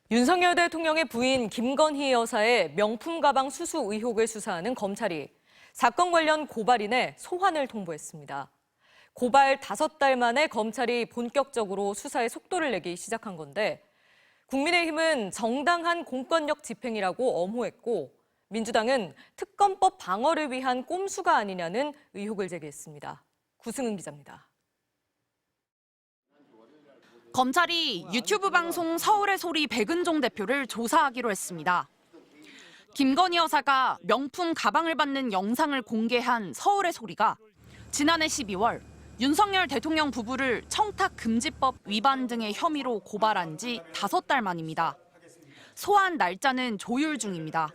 윤석열 대통령의 부인 김건희 여사의 명품 가방 수수 의혹을 수사하는 검찰이 사건 관련 고발인의 소환을 통보했습니다. 고발 5달 만에 검찰이 본격적으로 수사에 속도를 내기 시작한 건데 국민의힘은 정당한 공권력 집행이라고 엄호했고 민주당은 특검법 방어를 위한 꼼수가 아니냐는 의혹을 제기했습니다. 구승은 기자입니다. 검찰이 유튜브 방송 서울의 소리 백은종 대표를 조사하기로 했습니다. 김건희 여사가 명품 가방을 받는 영상을 공개한 서울의 소리가 지난해 12월 윤석열 대통령 부부를 청탁금지법 위반 등의 혐의로 고발한 지 5달 만입니다. 소환 날짜는 조율 중입니다.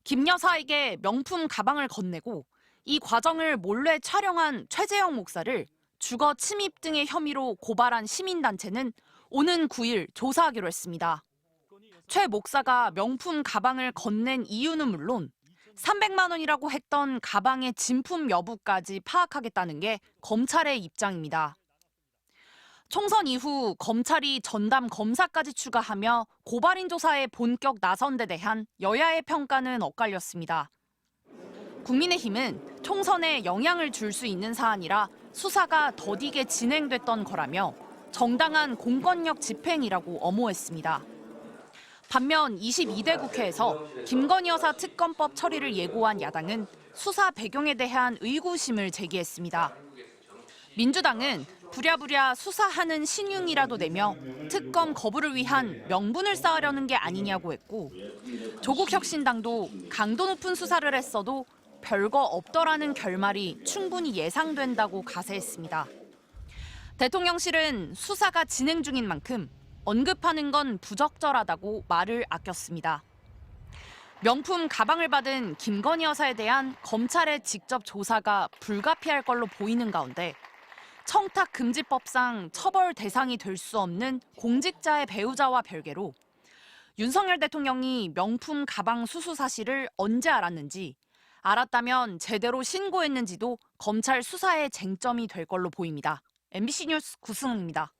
김 여사에게 명품 가방을 건네고 이 과정을 몰래 촬영한 최재형 목사를 주거 침입 등의 혐의로 고발한 시민단체는 오는 9일 조사하기로 했습니다. 최 목사가 명품 가방을 건넨 이유는 물론 300만 원이라고 했던 가방의 진품 여부까지 파악하겠다는 게 검찰의 입장입니다. 총선 이후 검찰이 전담 검사까지 추가하며 고발인 조사에 본격 나선 데 대한 여야의 평가는 엇갈렸습니다. 국민의힘은 총선에 영향을 줄 수 있는 사안이라 수사가 더디게 진행됐던 거라며 정당한 공권력 집행이라고 엄호했습니다. 반면 22대 국회에서 김건희 여사 특검법 처리를 예고한 야당은 수사 배경에 대한 의구심을 제기했습니다. 민주당은 부랴부랴 수사하는 신용이라도 내며 특검 거부를 위한 명분을 쌓으려는 게 아니냐고 했고 조국혁신당도 강도 높은 수사를 했어도 별거 없더라는 결말이 충분히 예상된다고 가세했습니다. 대통령실은 수사가 진행 중인 만큼 언급하는 건 부적절하다고 말을 아꼈습니다. 명품 가방을 받은 김건희 여사에 대한 검찰의 직접 조사가 불가피할 걸로 보이는 가운데 청탁금지법상 처벌 대상이 될 수 없는 공직자의 배우자와 별개로 윤석열 대통령이 명품 가방 수수 사실을 언제 알았는지, 알았다면 제대로 신고했는지도 검찰 수사의 쟁점이 될 걸로 보입니다. MBC 뉴스 구승훈입니다.